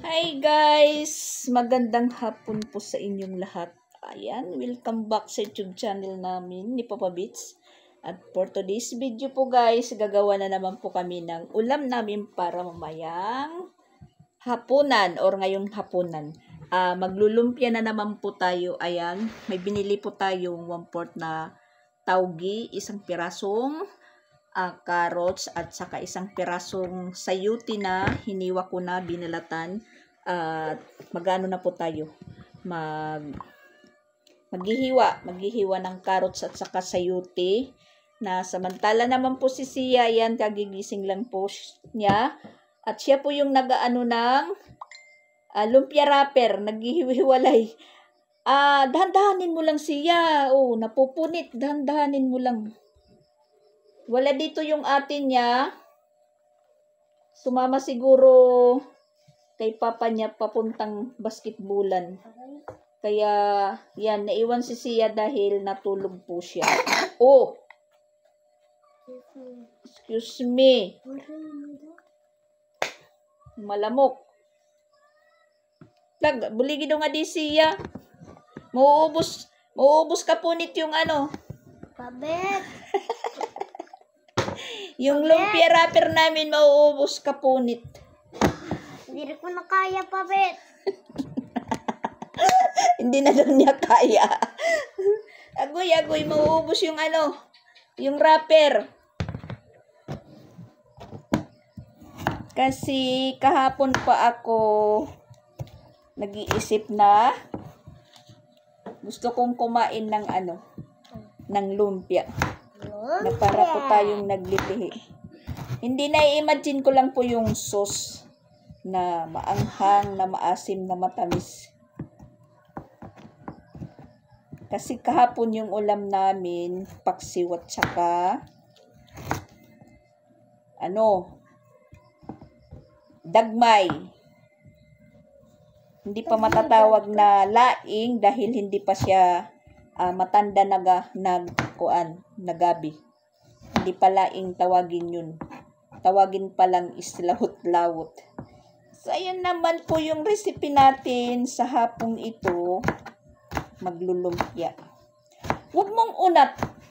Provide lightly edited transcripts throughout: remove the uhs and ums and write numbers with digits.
Hi guys! Magandang hapon po sa inyong lahat. Ayan, welcome back sa YouTube channel namin ni Papa Beats. At for today's video po guys, gagawa na naman po kami ng ulam namin para mamayang hapunan or ngayong hapunan. Maglulumpia na naman po tayo. Ayan, may binili po tayong 1/4 na taugi, isang pirasong carrots at saka isang pirasong sayuti na hiniwa ko na binalatan. At magano na po tayo maghihiwa ng carrots at saka sayuti. Na samantala naman po si Sia, yan kagigising lang po niya at siya po yung nagaano ng lumpia wrapper, naghihiwalay. Dahan-dahanin mo lang Sia, napupunit, dahan-dahanin mo lang. Wala dito yung atin niya. Sumama siguro kay papa niya papuntang basketbulan. Kaya, yan, naiwan si Sia dahil natulog po siya. Excuse me. Malamok. Buligi do nga di Sia. Mauubos ka punit yung ano. Pabet. Yung lumpia wrapper namin mauubos ka punit. Hindi ko na kaya, Pabet. Hindi na daw niya kaya. Agoy, mauubos yung ano, yung wrapper. Kasi kahapon pa ako nag-iisip na gusto kong kumain ng ano, ng lumpia. Na para po tayong naglilihi. Hindi na i-imagine ko lang po yung sauce na maanghang, na maasim, na matamis. Kasi kahapon yung ulam namin, paksiw at saka dagmay. Hindi pa matatawag na laing dahil hindi pa siya matanda na gabi. Hindi pa laing tawagin yun. Tawagin pa lang is lawot-lawot. So, ayan naman po yung recipe natin sa hapong ito. Maglulumpia. Huwag mong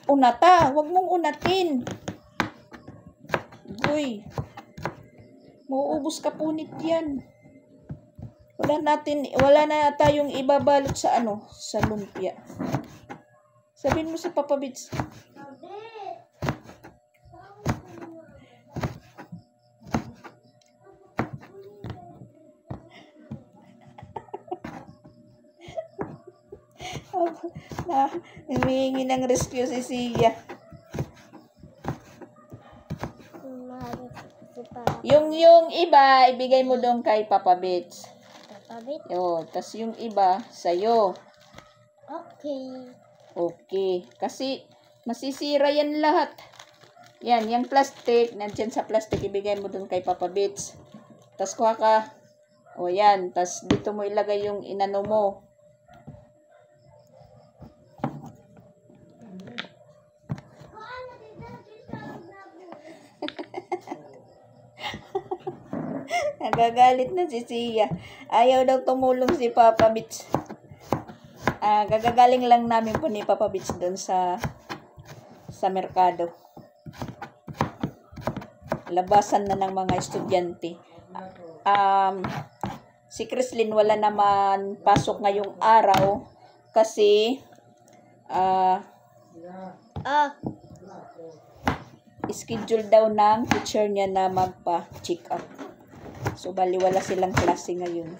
huwag mong unatin. Uy, mauubos ka punit yan. Wala na tayong ibabalot sa sa lumpia. Sabihin mo sa Papa Beats. Humihingi ng rescue si Sia. Yung iba, ibigay mo doon kay Papa Beats. Pabet? Tas yung iba, sa'yo. Okay. Kasi masisira yan lahat. Yan, yung plastic, nandyan sa plastic, ibigay mo doon kay Papa Beats. Tas kuha ka. Yan, tas dito mo ilagay yung inano mo. Nagagalit na si Sia. Ayaw daw tumulong si Papa Beats. Gagagaling lang namin po ni Papa Beats doon sa merkado. Labasan na ng mga estudyante. Si Chrislyn wala naman pasok ngayong araw kasi schedule daw ng teacher niya na magpa-check up. So, baliwala silang klase ngayon.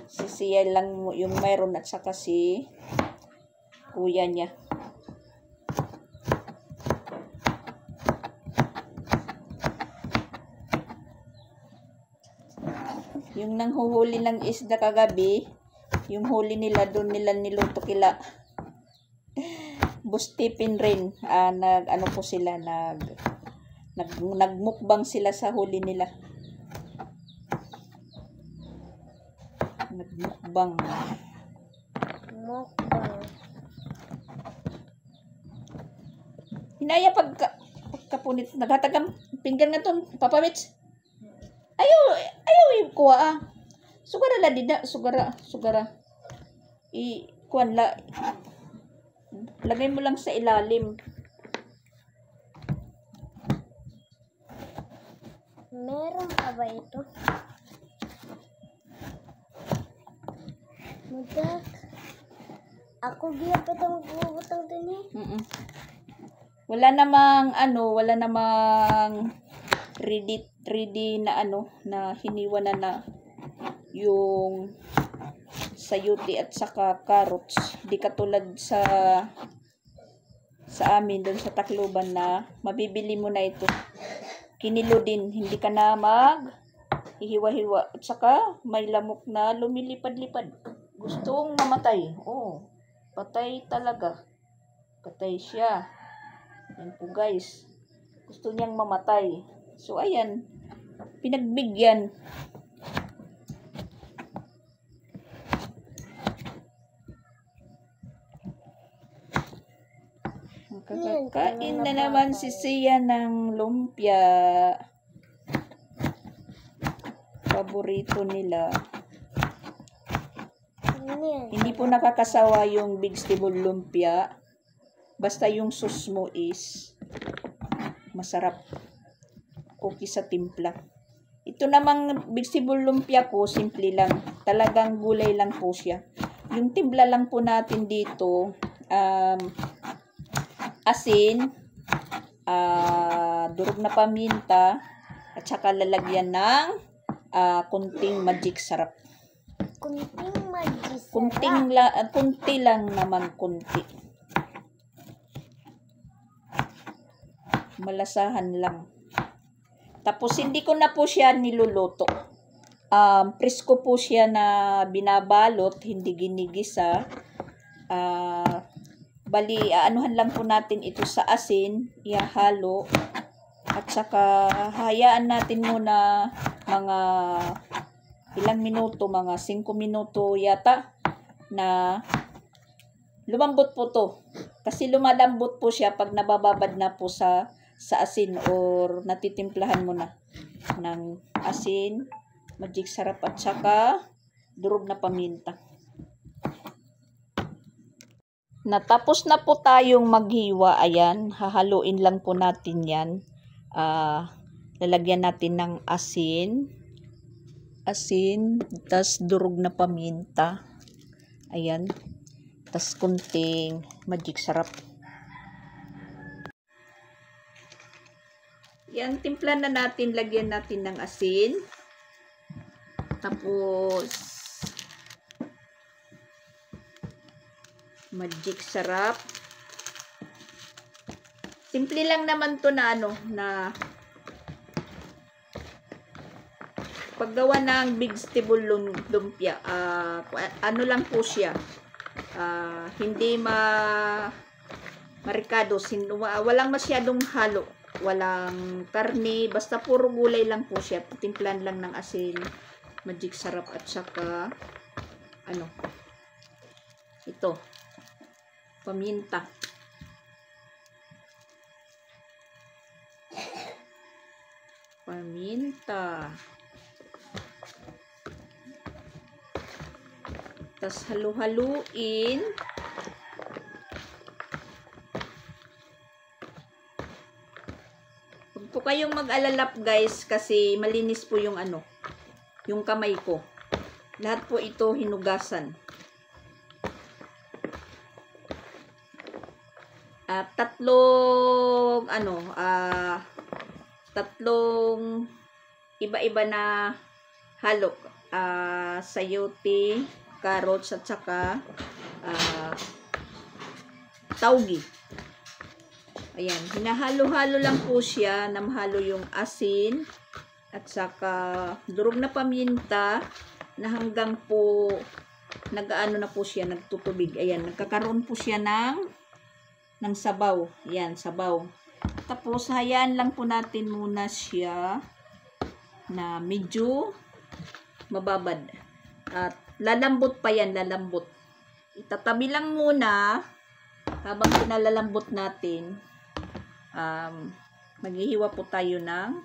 Si Sia lang yung mayroon at saka si kuya niya. Yung nanghuhuli ng isda kagabi, yung huli nila doon nila niluto kila Bustipin rin. Nagmukbang sila sa huli nila. Nagmukbang. Hinaya pagkapunit. Naghatagam pinggan nga to, Papa Beats. Ayaw kuha ah. Sugara la dida, sugara. Kuan la. Lagay mo lang sa ilalim. Meron pa ba ito? Mudak. Ako giyap itong bubutang din eh. Wala namang ready na na hiniwa na yung sayote at saka carrots. Di katulad sa amin doon sa Tacloban na mabibili mo na ito. Kinilo din, hindi ka na hihiwa-hiwa. At saka may lamok na lumilipad-lipad. Gustong mamatay. Oh, patay talaga. Patay siya. Yan po guys. Gusto niyang mamatay. So ayan, pinagbigyan. Kakakain na naman si Sia ng lumpia. Paborito nila. Hindi po nakakasawa yung vegetable lumpia. Basta yung sauce mo is masarap. Okay sa timpla. Ito namang vegetable lumpia ko, simple lang. Talagang gulay lang po siya. Yung timpla lang po natin dito, asin, durog na paminta, at saka lalagyan ng kunting magic sarap. Kunting magic sarap? Kunti lang naman, kunti. Malasahan lang. Tapos hindi ko na po siya niluluto. Presko po siya na binabalot, hindi ginigisa. Bali, anuhan lang po natin ito sa asin, ihahalo. At saka hayaan natin muna mga ilang minuto, mga 5 minuto yata na lumambot po to. Kasi lumalambot po siya pag nabababad na po sa asin or natitimplahan mo na ng asin, magic sarap at saka durog na paminta. Natapos na po tayong maghiwa. Ayan, hahaluin lang po natin yan. Lalagyan natin ng asin, tas durog na paminta. Ayan, tas kunting magic sarap. Yan, timpla na natin, lagyan natin ng asin. Tapos magic sarap. Simple lang naman to na na paggawa ng vegetable lumpia. Lang po siya. Hindi marikado. Walang masyadong halo. Walang karne. Basta puro gulay lang po siya. Timplan lang ng asin. Magic sarap at saka ito. Paminta. Tas halu-haluin. Huwag po kayong mag-alalap guys kasi malinis po yung yung kamay ko. Lahat po ito hinugasan. Tatlong iba-iba na halo. Sayote, carrots at saka taugi. Ayan, hinahalo-halo lang po siya, namahalo yung asin at saka durog na paminta na hanggang po nagaano na po siya, nagtutubig. Ayan, nagkakaroon po siya ng sabaw. Ayan, sabaw. Tapos hayaan lang po natin muna siya na medyo mababad. At lalambot pa yan, lalambot. Itatabi lang muna habang pinalalambot natin. Maghihiwa po tayo ng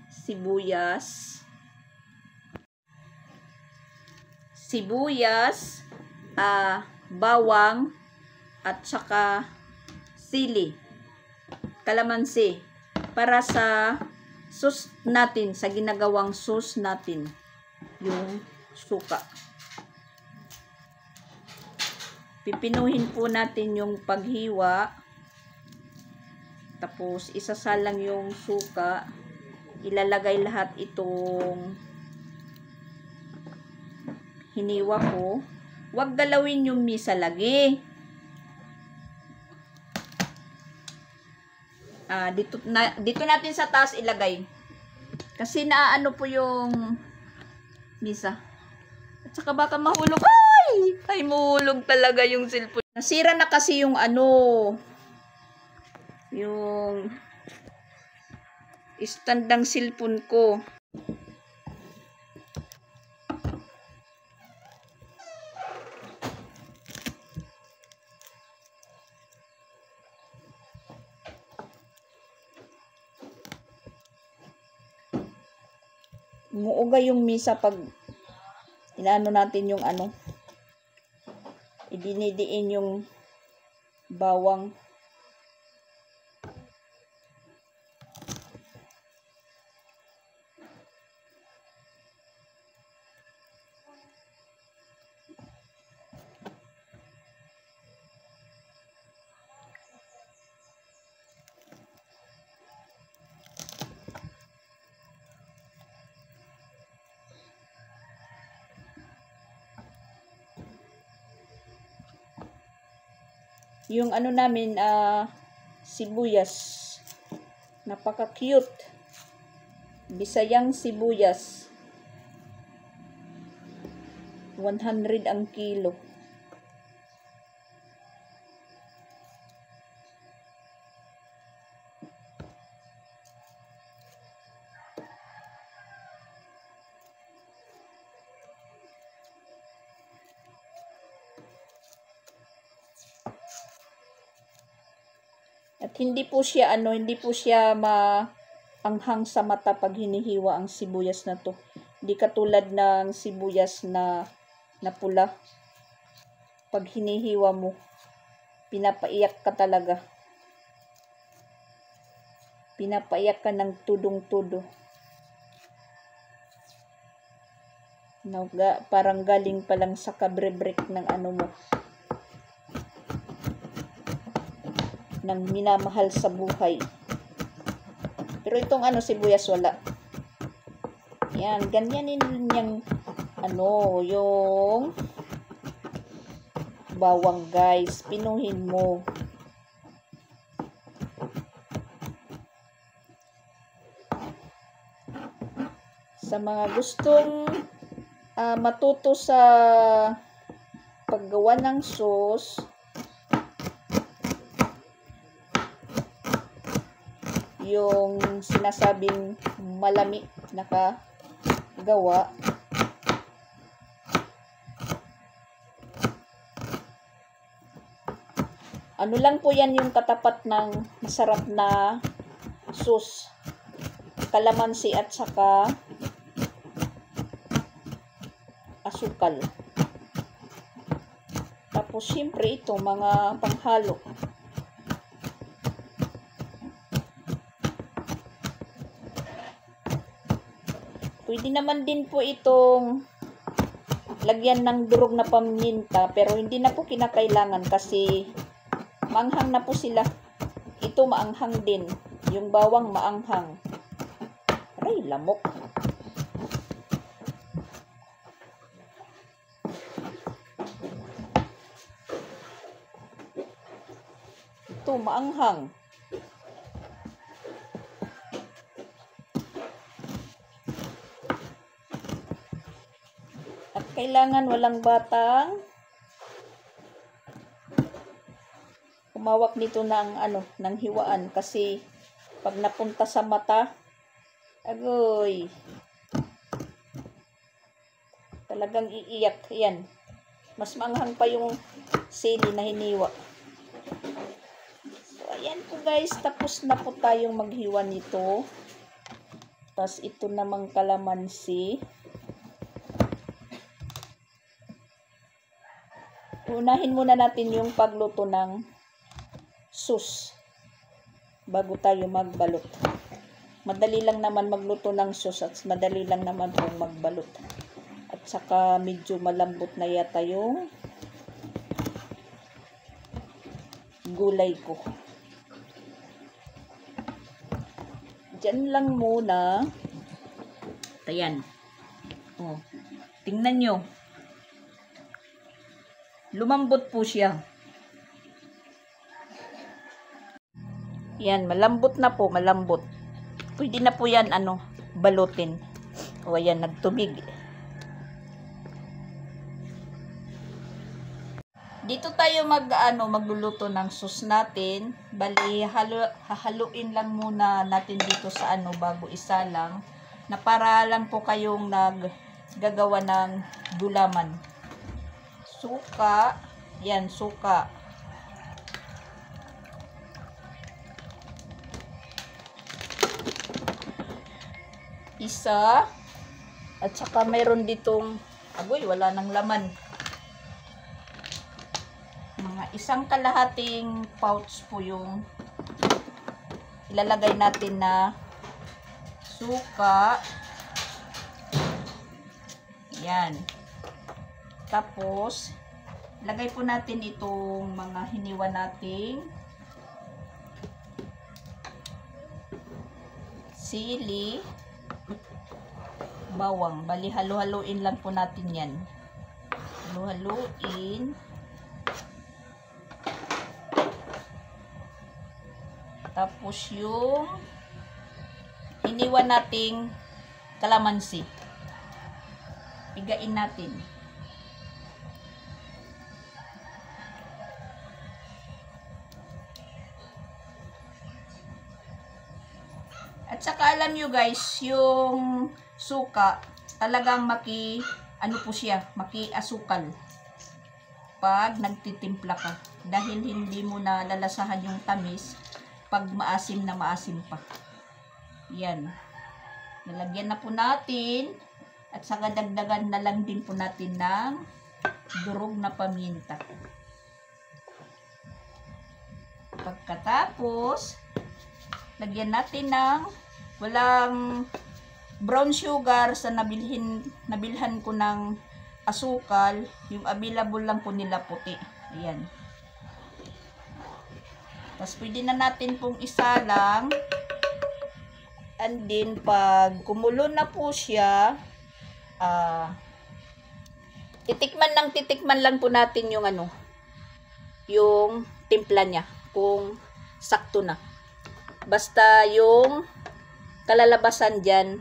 sibuyas. sibuyas, bawang, at saka sili, kalamansi, para sa sauce natin, sa ginagawang sauce natin, yung suka. Pipinuhin po natin yung paghiwa, tapos isasalang yung suka, ilalagay lahat itong hiniwa ko. Huwag galawin yung misa lagi. Dito natin sa taas ilagay. Kasi naaano po yung misa. At saka baka mahulog. Ay, mahulog talaga yung cellphone. Nasira na kasi yung yung standang cellphone ko. Umuuga yung misa pag inaano natin yung idinidiin yung bawang. Yung namin, sibuyas. Napaka-cute. Bisayang sibuyas. 100 ang kilo. At hindi po siya maanghang sa mata pag hinihiwa ang sibuyas na to. Hindi katulad ng sibuyas na pula. Pag hinihiwa mo, pinapaiyak ka talaga. Pinapaiyak ka ng tudong-tudo. Parang galing pa lang sa kabrebrek ng mo. Ng minamahal sa buhay. Pero itong sibuyas wala. Yan, ganyanin yung yung bawang, guys. Pinuhin mo. Sa mga gustong matuto sa paggawa ng sauce, yung sinasabing malami nakagawa, lang po yan yung katapat ng masarap na sauce, kalamansi at saka asukal. Tapos syempre ito mga panghalo. Pwede naman din po itong lagyan ng durog na paminta, pero hindi na po kinakailangan kasi maanghang na po sila. Ito maanghang din. Yung bawang maanghang. Aray, lamok. Ito maanghang. Kailangan walang batang humawak nito ng ng hiwaan kasi pag napunta sa mata, agoy, talagang iiyak. Yan, mas maanghang pa yung sili na hiniwa. So ayan po guys, tapos na po tayong maghiwa nito. Tapos ito namang kalamansi. Unahin muna natin yung pagluto ng sauce bago tayo magbalot. Madali lang naman magluto ng sauce at madali lang naman pong magbalot. At saka medyo malambot na yata yung gulay ko. Diyan lang muna. Ayan. Oh, tingnan nyo. Lumambot po siya. Yan, malambot na po, malambot. Pwede na po yan, balutin. O, ayan, nagtumig. Dito tayo magluluto ng sauce natin. Bali, hahaluin lang muna natin dito sa bago isa lang. Na para lang po kayong naggagawa ng gulaman. Suka. Yan, suka. Isa. At saka mayroon ditong, agoy, wala nang laman. Mga isang kalahating pouch po yung ilalagay natin na suka. Yan. Tapos, lagay po natin itong mga hiniwa nating sili, bawang. Bali, halo-haloin lang po natin yan. Halo-haloin. Tapos yung hiniwa nating kalamansi. Igain natin. At saka alam nyo guys, yung suka, talagang maki-asukal pag nagtitimpla ka. Dahil hindi mo na lalasahan yung tamis pag maasim na maasim pa. Yan. Nalagyan na po natin at saka dagdagan na lang din po natin ng durog na paminta. Pagkatapos, lagyan natin ng walang brown sugar sa nabilhan ko ng asukal. Yung available lang po nila puti. Ayan. Tapos pwede na natin pong isalang. And then pag kumulo na po siya, titikman lang po natin yung yung timpla niya. Kung sakto na. Basta yung kalalabasan dyan,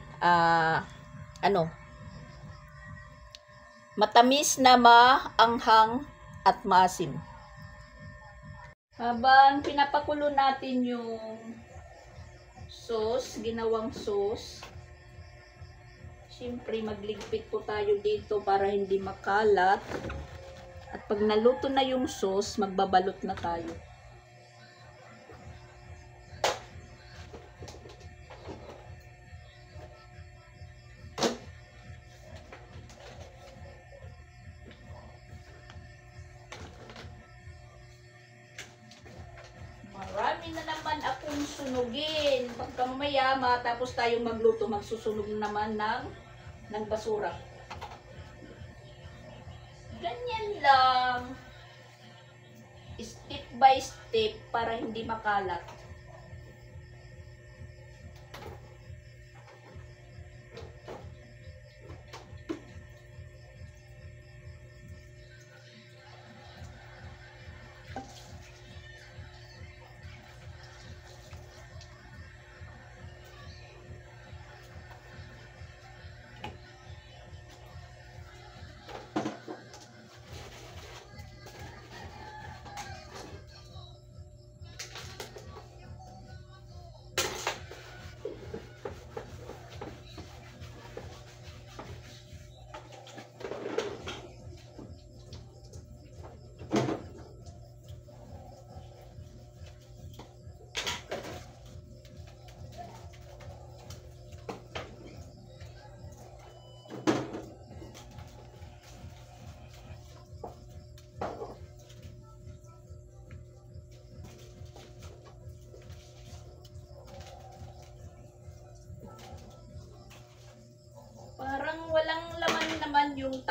matamis na maanghang at maasim. Habang pinapakulo natin yung sauce, ginawang sauce, siyempre magligpit po tayo dito para hindi makalat. At pag naluto na yung sauce, magbabalot na tayo. Marami na naman akong sunugin. Pagka mamaya matapos tayong magluto, magsusunog naman ng basura. Ganyan lang. Step by step para hindi makalat.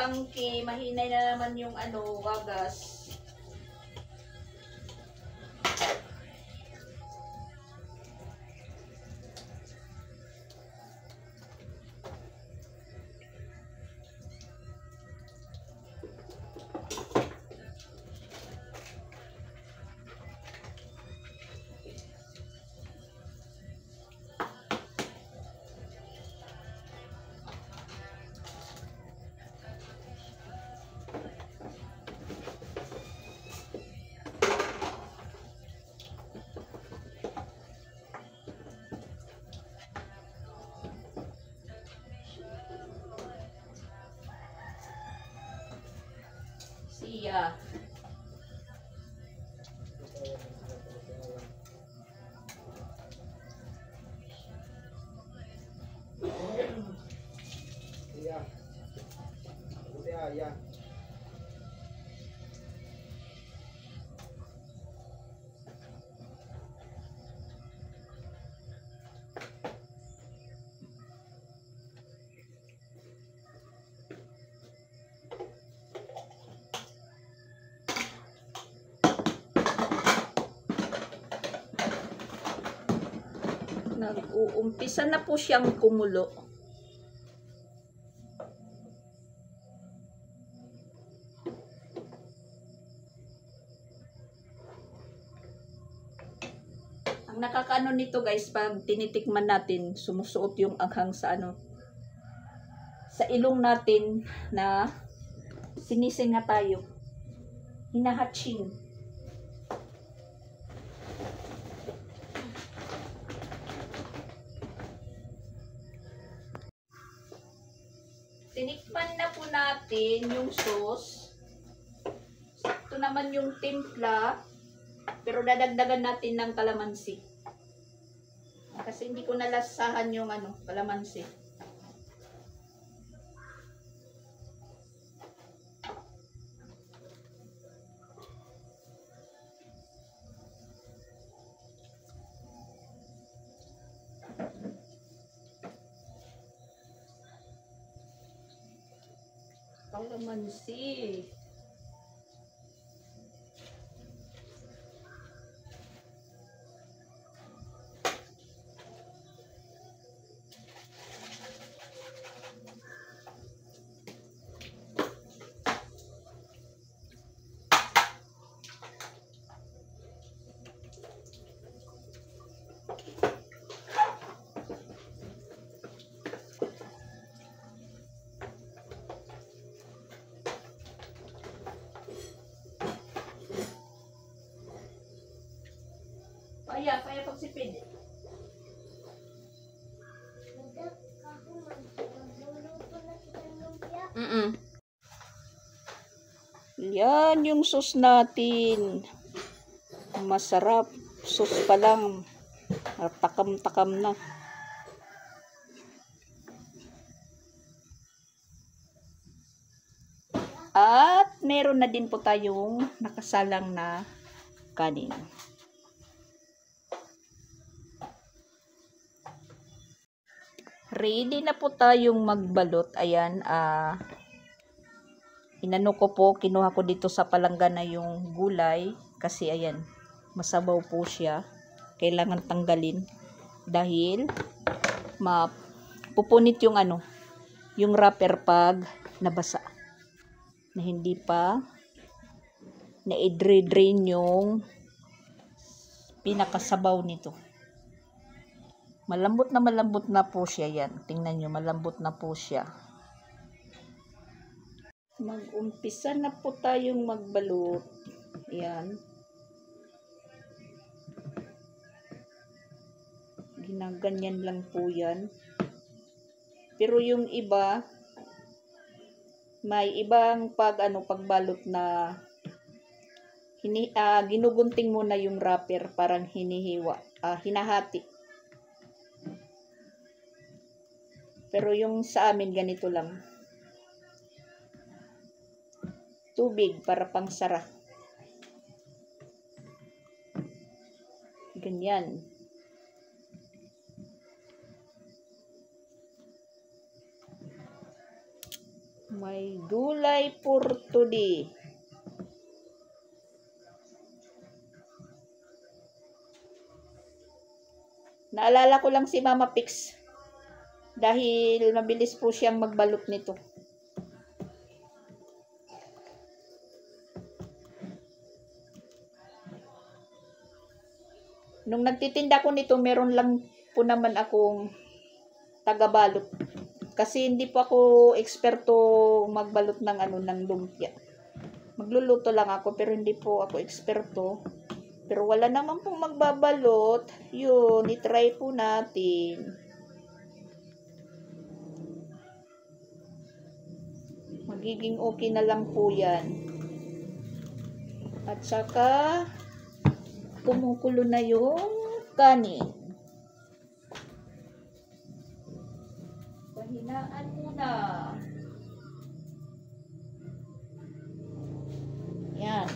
tangke, mahinay na naman yung ano, wagas. Siya. Yeah. Nag-uumpisa na po siyang kumulo. Ang nakakaano nito guys, pag tinitikman natin, sumusuot yung anghang sa ano, sa ilong natin na sinising nga tayo. Hinahatching. Tinikman na po natin yung sauce. Ito naman yung timpla. Pero dadagdagan natin ng kalamansi. Kasi hindi ko nalasahan yung ano, kalamansi. Kalamansi. Kaya pagsipid. Yan yung sauce natin. Masarap. Sauce pa lang. Takam-takam na. At meron na din po tayong nakasalang na kanin. Ready na po tayong magbalot. Ayan, inano ko po, kinuha ko dito sa palanggana yung gulay. Kasi ayan, masabaw po siya. Kailangan tanggalin. Dahil, pupunit yung ano, yung wrapper pag nabasa. Na hindi pa na-drain yung pinakasabaw nito. Malambot na po siya yan. Tingnan nyo, malambot na po siya. Mag-umpisa na po tayong magbalot. Yan. Ginaganyan lang po yan. Pero yung iba, may ibang pagbalot na ginugunting muna yung wrapper, parang hinahati. Pero yung sa amin ganito lang. Tubig para pangsara. Ganyan. May gulay for today. Naalala ko lang si Mama Pix dahil mabilis po siyang magbalot nito. Nung nagtitinda ko nito, meron lang po naman akong tagabalot. Kasi hindi po ako eksperto magbalot ng ng lumpia. Magluluto lang ako pero hindi po ako eksperto. Pero wala naman pong magbabalot. Yun, itry po natin. Magiging okay na lang po yan. At saka, kumukulo na yung kanin. Pahinaan muna. Yan.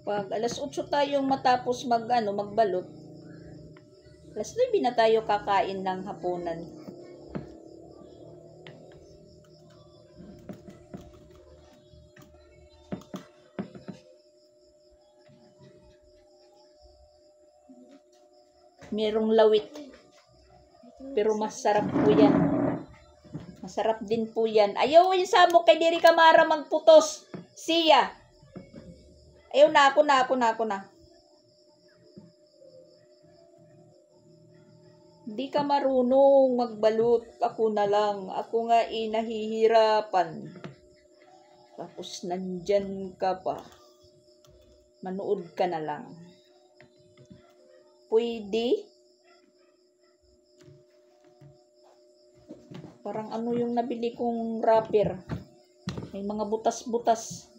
Pag alas 8 tayong matapos magbalot, alas 9 na tayo kakain ng hapunan. Merong lawit. Pero masarap po yan. Masarap din po yan. Ayaw yung samok kay diri kamara magputos. Siya. Ayaw na, ako na. Di ka marunong magbalot. Ako na lang. Ako nga nahihirapan. Tapos nandyan ka pa. Manood ka na lang. Pwede? Parang yung nabili kong wrapper. May mga butas-butas.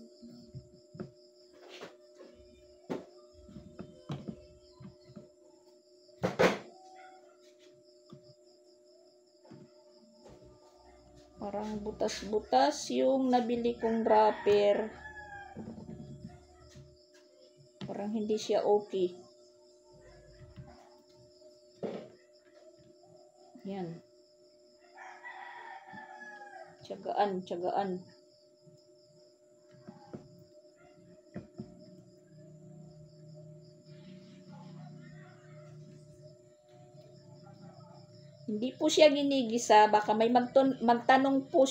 Parang butas-butas yung nabili kong wrapper. Parang hindi siya okay. Yan. Tiyagaan. Hindi po siya ginigisa. Baka may magtanong po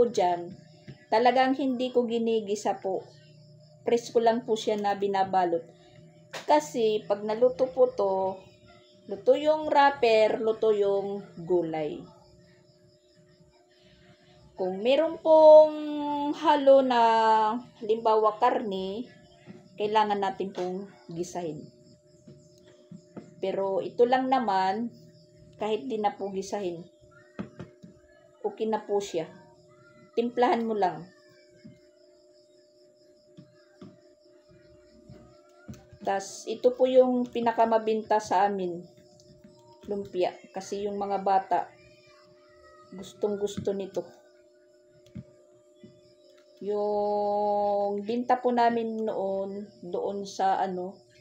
dyan. Talagang hindi ko ginigisa po. Presko lang po siya na binabalot. Kasi pag naluto po to, luto yung wrapper, luto yung gulay. Kung meron pong halo na halimbawa karne, kailangan natin pong gisahin. Pero ito lang naman, kahit di na po gisahin, okay na po siya. Timplahan mo lang. Tas ito po yung pinakamabinta sa amin, lumpia. Kasi yung mga bata, gustong-gusto nito. Yung binta po namin noon, doon sa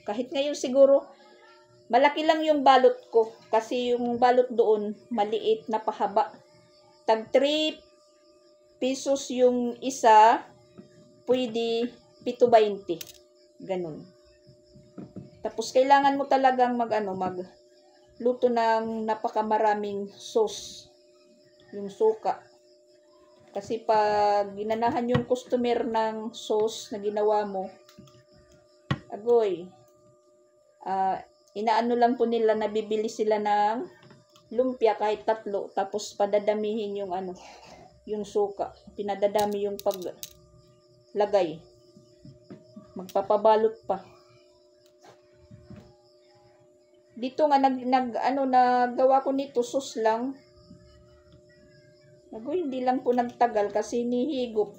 kahit ngayon siguro, malaki lang yung balot ko. Kasi yung balot doon, maliit na pahaba. Tag 3 pesos yung isa, pwede 7.20. Ganun. Tapos kailangan mo talagang magluto ng napakamaraming sauce. Yung suka. Kasi pag ginanahan yung customer ng sauce na ginawa mo, agoy, inaano lang po nila, nabibili sila ng lumpia kahit 3, tapos padadamihin yung yung suka. Pinadadami yung paglagay. Magpapabalot pa. Dito nga nagawa ko nito sauce lang. Hindi lang po nagtagal kasi nihigop.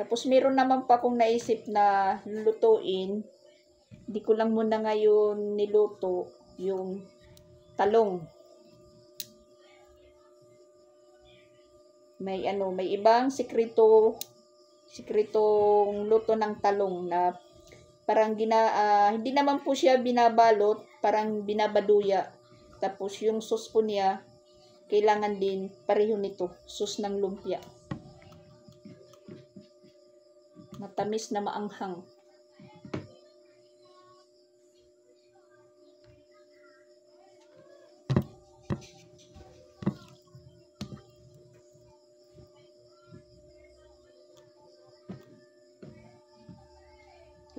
Tapos meron naman pa akong naisip na lutuin. Hindi ko lang muna ngayon niluto yung talong. May ibang sikretong luto ng talong na parang hindi naman po siya binabalot, parang binabaduya. Tapos yung sauce po niya, kailangan din pareho nito, sauce ng lumpia. Matamis na maanghang.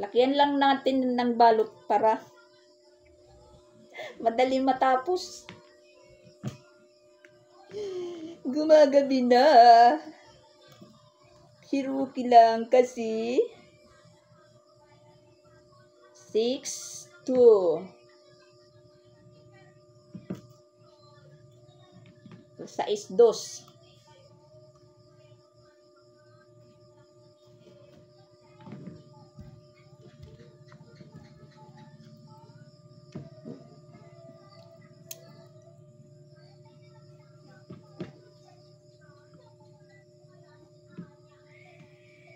Lakyan lang natin ng balot para madali matapos. Gumagabi na. Hiruki lang kasi. 6:02. Sa 6:02.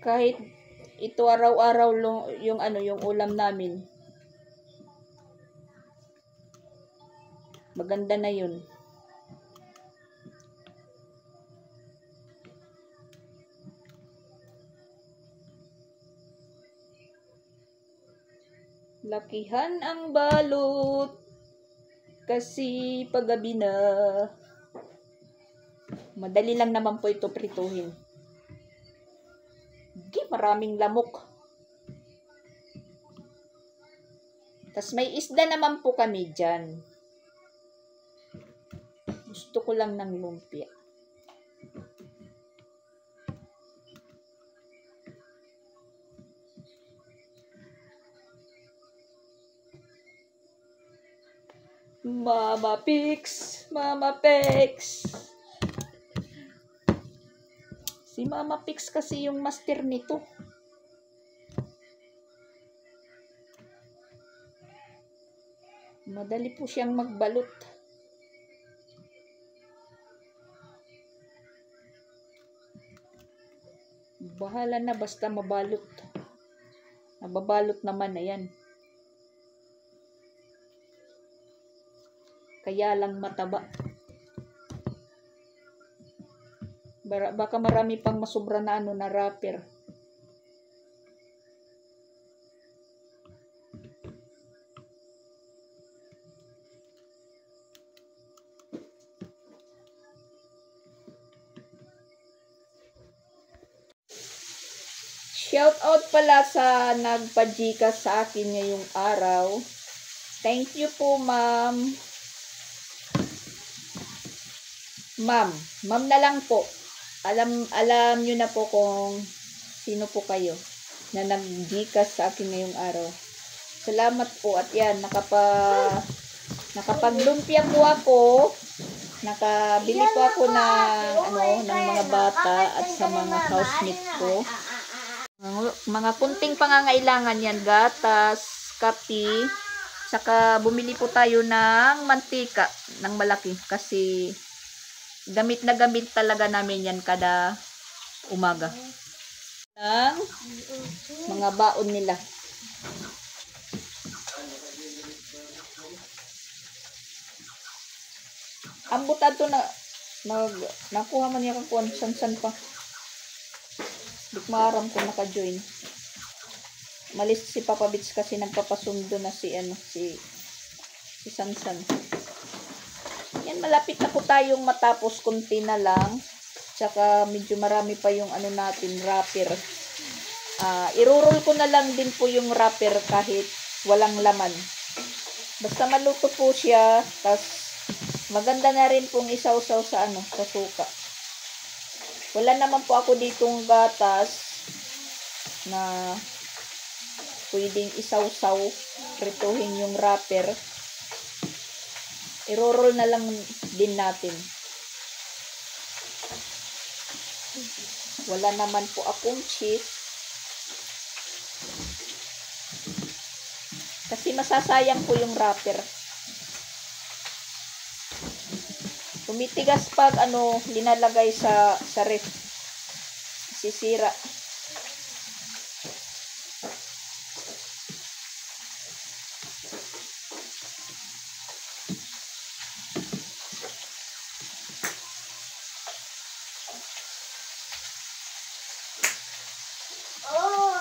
Kahit ito araw-araw yung ulam namin. Maganda na yun. Lakihan ang balot kasi paggabi na. Madali lang naman po ito prituhin. Maraming lamok. Tas may isda naman po kami dyan. Gusto ko lang ng lumpia. Mama Pix, Mama Pix. Si Mama Pix kasi yung master nito. Madali po siyang magbalot. Bahala na basta mabalot. Nababalot naman na yan. Kaya lang mataba. Baka marami pang masobra na na wrapper. Shout out pala sa nagpa-Gcash sa akin ngayong araw. Thank you po, ma'am. Ma'am na lang po. Alam nyo na po kung sino po kayo na nag-Gcash sa akin ngayong araw. Salamat po at yan, nakapaglumpia po ako. Nakabili po ako ng mga bata at sa mga housemate ko. Mga kunting pangangailangan yan, gatas, kape, saka bumili po tayo ng mantika ng malaki kasi gamit na gamit talaga namin yan kada umaga. Ng mga baon nila. Ambot ato nakuha man niya kung san pa. Dikmaram ko naka-join. Malis si Papa Bits kasi nagpapasundo na si Sansan. Yan, malapit na po tayong matapos, kunti na lang. Tsaka medyo marami pa yung natin, wrapper. Irurol ko na lang din po yung wrapper kahit walang laman. Basta maluto po siya, tas maganda na rin pong isawsaw sa suka. Wala naman po ako ditong gatas na pwedeng isawsaw, prituhin yung wrapper. Irorol na lang din natin. Wala naman po akong cheese. Kasi masasayang po yung wrapper. Tumitigas pag linalagay sa ref. Sisira. Oh!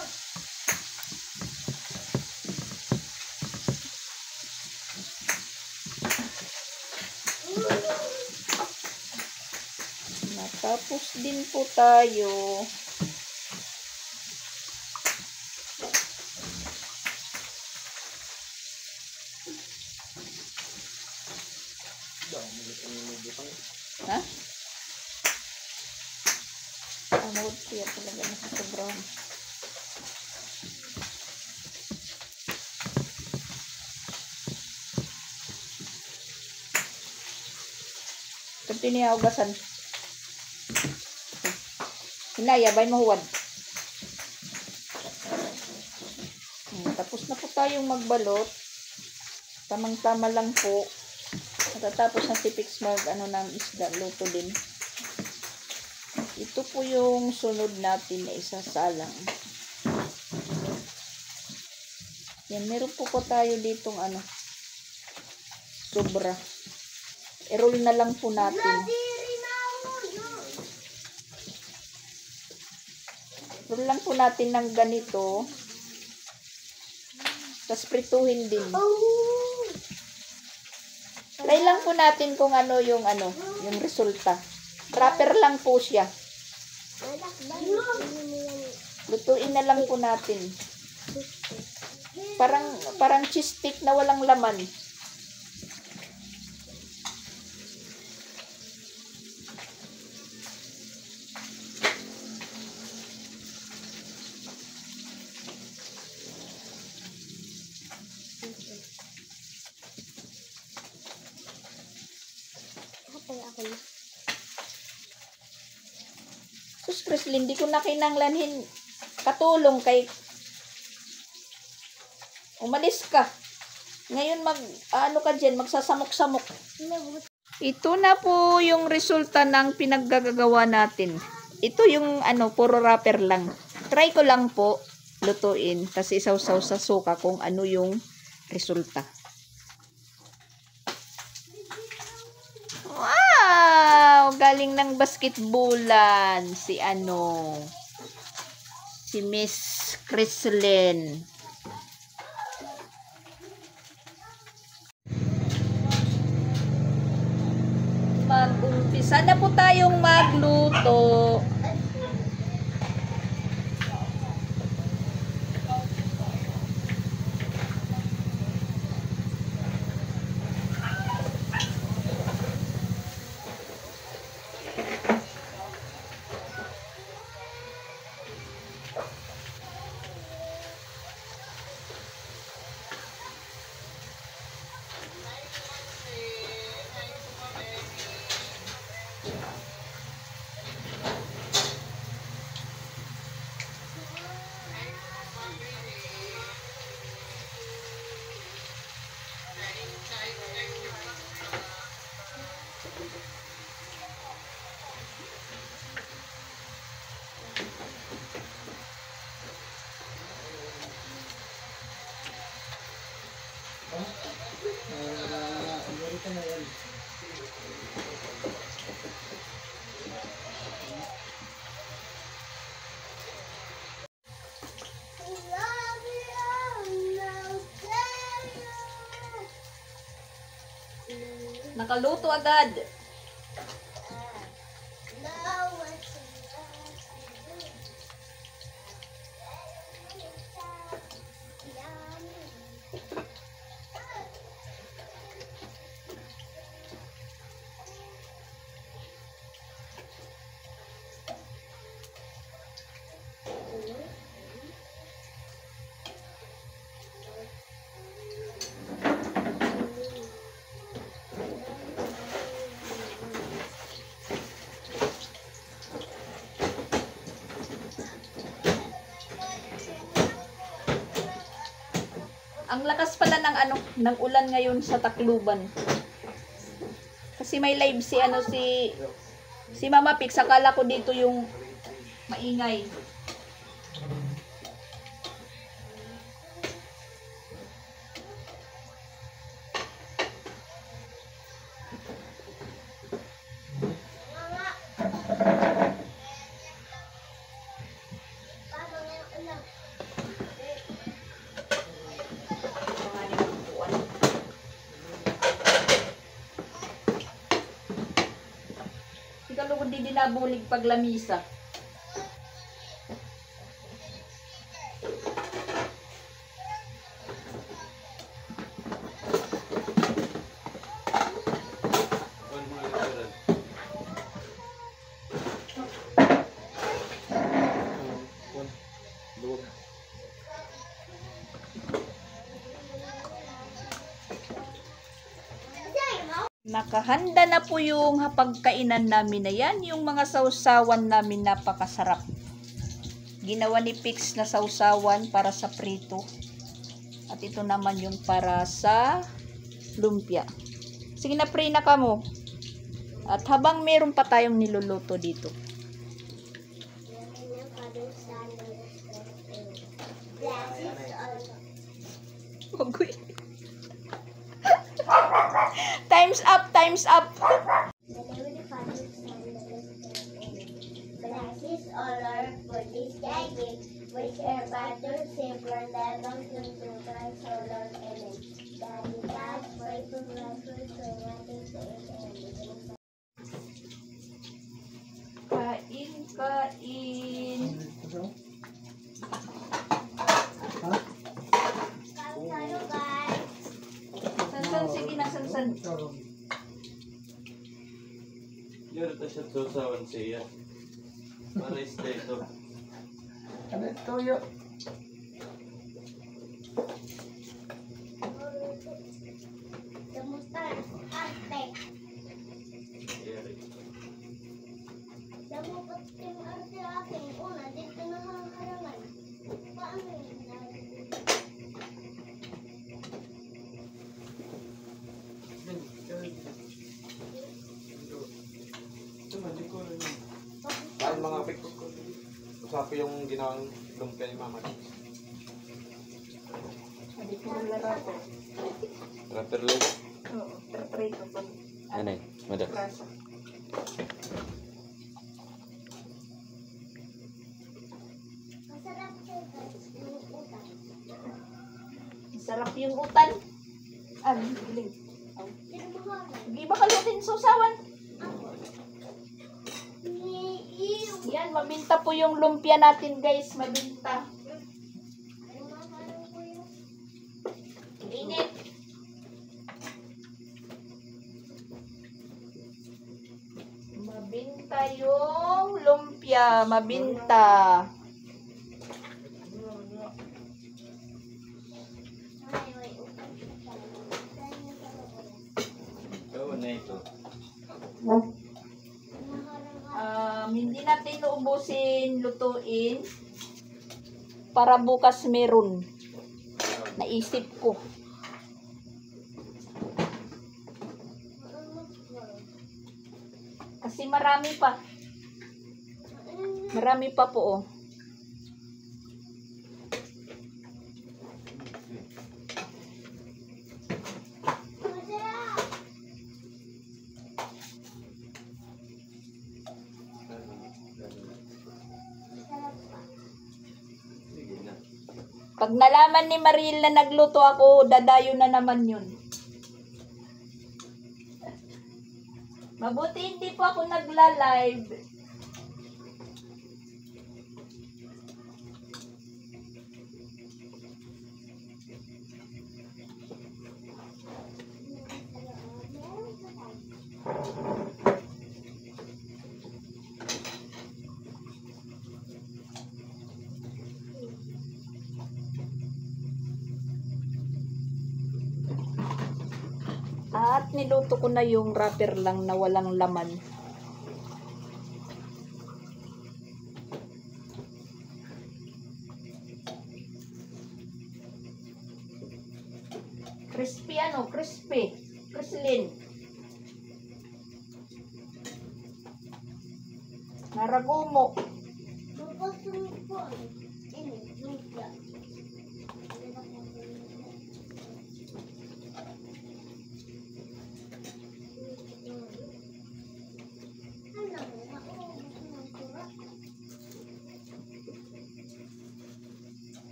Natapos din po tayo. Ha? Amod siya talaga nakasobrahan. Continue ugasan. Hinaya, bay mahuwad. Tapos na po tayong magbalot. Tamang-tama lang po. Matatapos na si Pix ng isda, luto din. Ito po yung sunod natin na isasalang. Yan, meron po tayo ditong sobra. I-roll na lang po natin. Roll lang po natin ng ganito. Tapos prituhin din. Try lang po natin kung yung resulta. Wrapper lang po siya. Lutuin na lang po natin. Parang cheese stick na walang laman. Sus, Chrislyn, di ko na kinanglanhin katulong kay umalis ka. Ngayon ka dyan, magsasamok-samok. Ito na po yung resulta ng pinaggagawa natin. Ito yung puro wrapper lang. Try ko lang po lutuin kasi isaw-saw sa suka kung ano yung resulta. Wow! Galing ng basketballan si Miss Chrislyn. Mag-umpisa na po tayong magluto. Nakaluto agad. Ang lakas pala ng ng ulan ngayon sa Tacloban. Kasi may live si Mama Pix, akala ko dito yung maingay. Siguro kung di dinabulig paglamisa. Nakahanda na po yung hapagkainan namin na yan. Yung mga sausawan namin napakasarap. Ginawa ni Pix na sausawan para sa prito. At ito naman yung para sa lumpia. Sige na, pray na ka mo. At habang meron pa tayong niluluto dito. Time's up, time's up. Blessings all our for this day gift, which are better, simpler, than those to Christ, O Lord, amen. Daddy God, pray for blessings, so nothing to eat and Kain, kain. Kain tayo, guys. Sansan, sige na, sansan. Yun, ito siya sausawan siya. Para stay ito. Ano ito yun? Kamusta? Arte. Dapat yung arte aking una, dito na harangan. Paano yun? Kain mga pik. Usapi yung ginawang lumpia ni Mama. Hindi ko larato. Rapper load. Oo, prito pa. Ano eh? Madak. Prasa. Masarap siya, guys. Yung utang. Sarap yung utan. Ah, giling. Sino mahal? Di ba kalutin susawan? Ako. Ni-iyo. Yan, mabinta po yung lumpia natin, guys. Mabinta. Mahal ko yun. Init. Mabinta yung lumpia. Mabinta. May utang siya talaga. Saan yung talaga? Oo na ito. Mahal ang Hindi natin uubusin, lutuin. Para bukas meron. Naisip ko. Kasi marami pa. Marami pa po, oh. Sige na. Pag nalaman ni Maril na nagluto ako, dadayo na naman yun. Mabuti hindi po ako nagla-live. At niluto ko na yung wrapper lang na walang laman. Crispy ano? Crispy. Crislin. Naragumo. Bukas po. Ini, lumpia.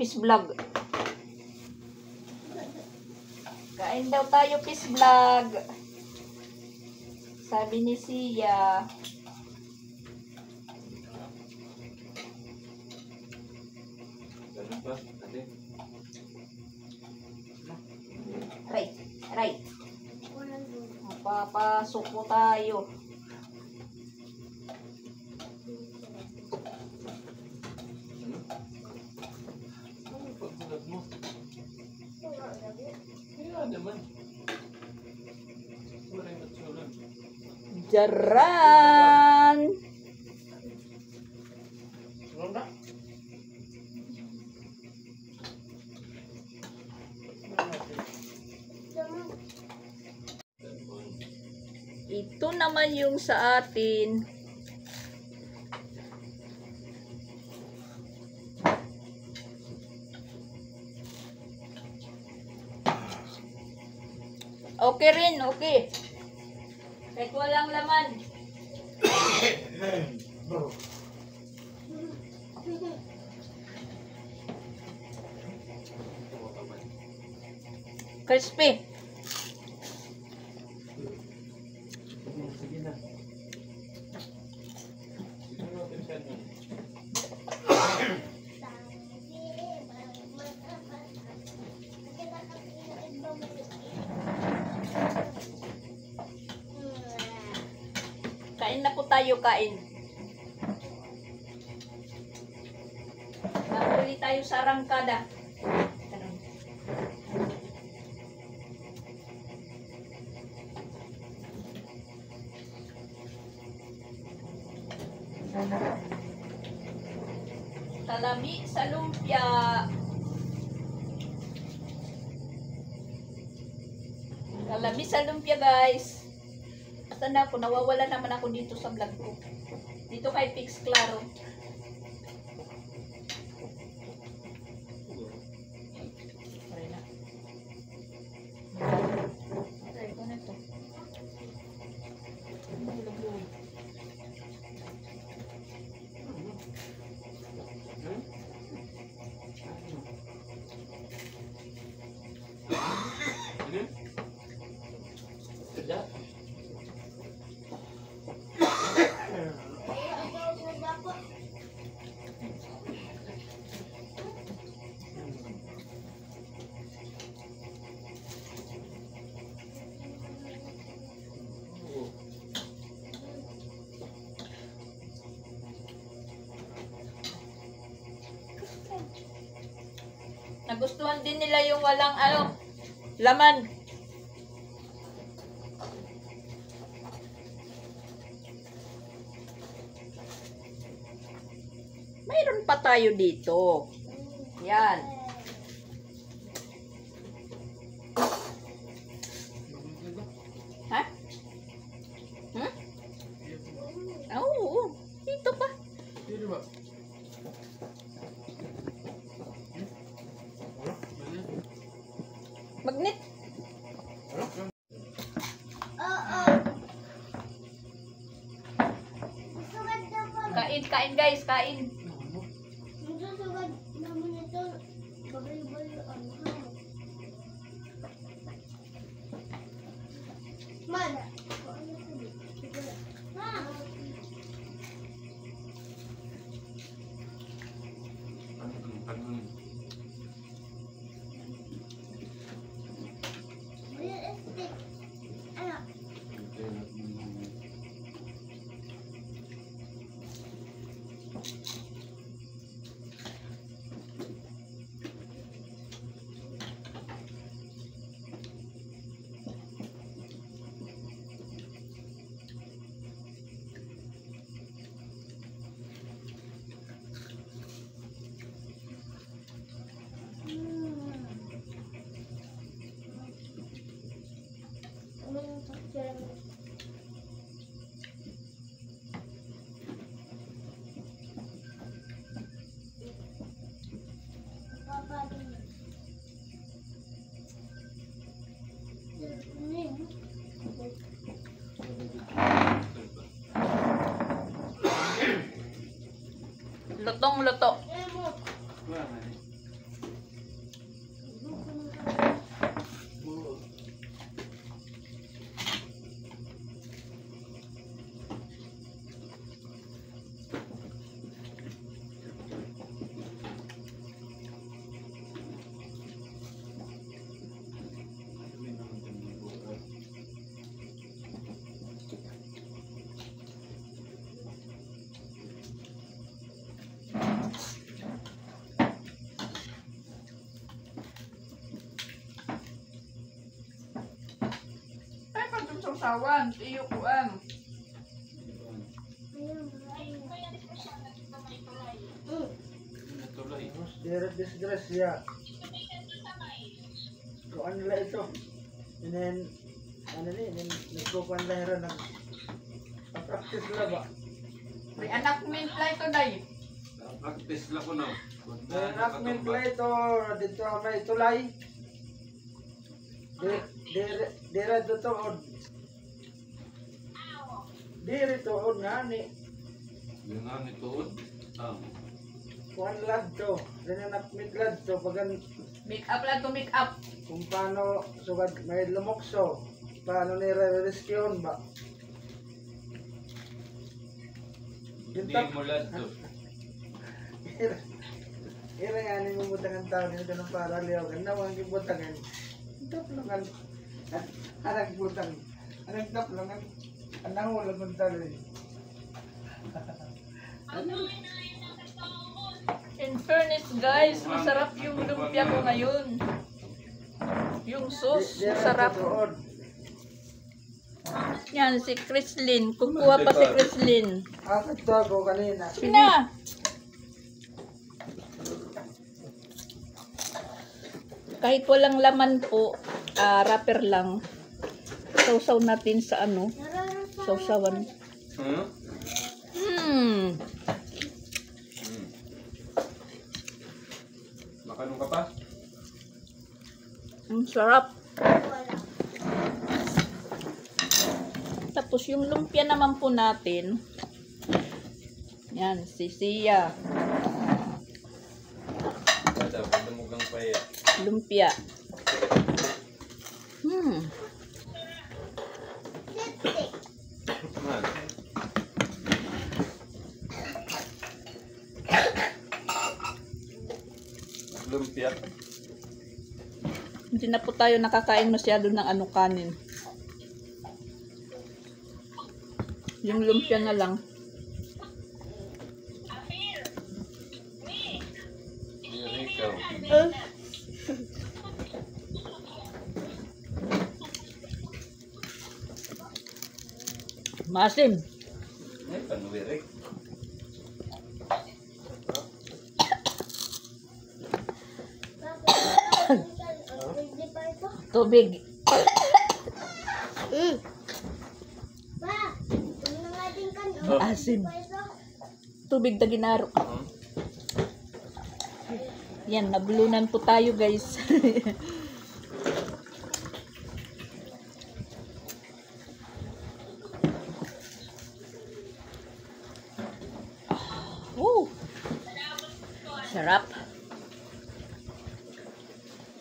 Fish vlog. Kain daw tayo fish vlog. Sabi ni Sia. Ganun pa, ate. Right, right. Papasok po tayo. Ano pagbulat mo? Kaya naman. Wala yung matsulan. Jaran! Ronda? Ito naman yung sa atin. Okay rin, okay. Kahit walang laman. Crispy. Sige na. Sige na, pinsan mo. Kain na po tayo, kain. Nahuli tayo sa arangkada. Salami sa lumpia. Salami sa lumpia, guys. Asan na ako? Nawawala naman ako dito sa vlog ko. Dito kay Pix Claro. Pare na. Pare, ito na to. Hulog-hulog. Ano? Kerja? Nagustuhan din nila yung walang laman. Mayroon pa tayo dito. Yan. Ha? Hmm? Oo. Dito pa. Hindi ba? Magnet. Oo. Susugad na po. Kain, kain guys, kain. Susugad naman ito. Babay-bay ang hangin. Mana? Ma! Realistic. Ano? mo yung picture mo. Papa, Lutong luto. Wala nga eh. Oo. May naman din yung bukas. Ay, pagkong sausawan. Iyo ko ang. Natuloy. Disgrasya. Kung ano nila ito. And then, ano ni, nagkukuhan lang rin ng practice nila ba? May anak mintla ito, day. Practice lang ko na. May enactment nila ito, dito may tulay. Dira doon. Diri tuod nga ni. Yung nga nito. Kuhan lad to. Enactment lad to. Pagan Make up lang to make up. kung paano sugad may lumokso. Paano nire-rescue ba? Hindi Yung mo lang to. Ira nga ni mabutangan tao nito ng para liyaw. Ganda mo ang kibutangan. Taplongan. Anak butang. Anak taplongan. Anak wala kong talo. In fairness, guys, masarap yung lumpia ko ngayon. Yung sauce, masarap. Yan, si Chrislyn. Kukuha pa si Chrislyn. Ito ako kanina. Pina! Kahit walang laman po, wrapper lang. Sausaw natin sa ano, sausawan. Huh? Makanong ka pa? Ang sarap. Tapos yung lumpia naman po natin. Yan, si Sia. Bata, pagdamugang paya. Lumpia. Man. Lumpia. Hindi na po tayo nakakain masyado ng ano kanin. Yung lumpia na lang. Yan ikaw. Masim. Ay, panuwirik. Tubig. Pa, ano nga din ka, no? Asim. Tubig na ginaro. Yan, nabulunan po tayo, guys. Oh. Sarap.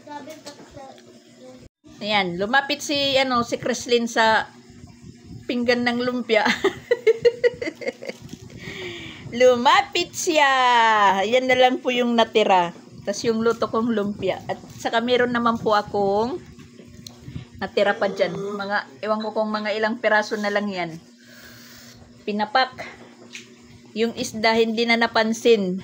Sabi pa sa... Ayan, lumapit si Chrislyn sa pinggan ng lumpia. Lumapit siya. Yan na lang po yung natira. Tapos yung luto kong lumpia. At saka meron naman po akong natira pa dyan. Ewan ko kung mga ilang piraso na lang yan. Pinapak. Yung isda hindi na napansin.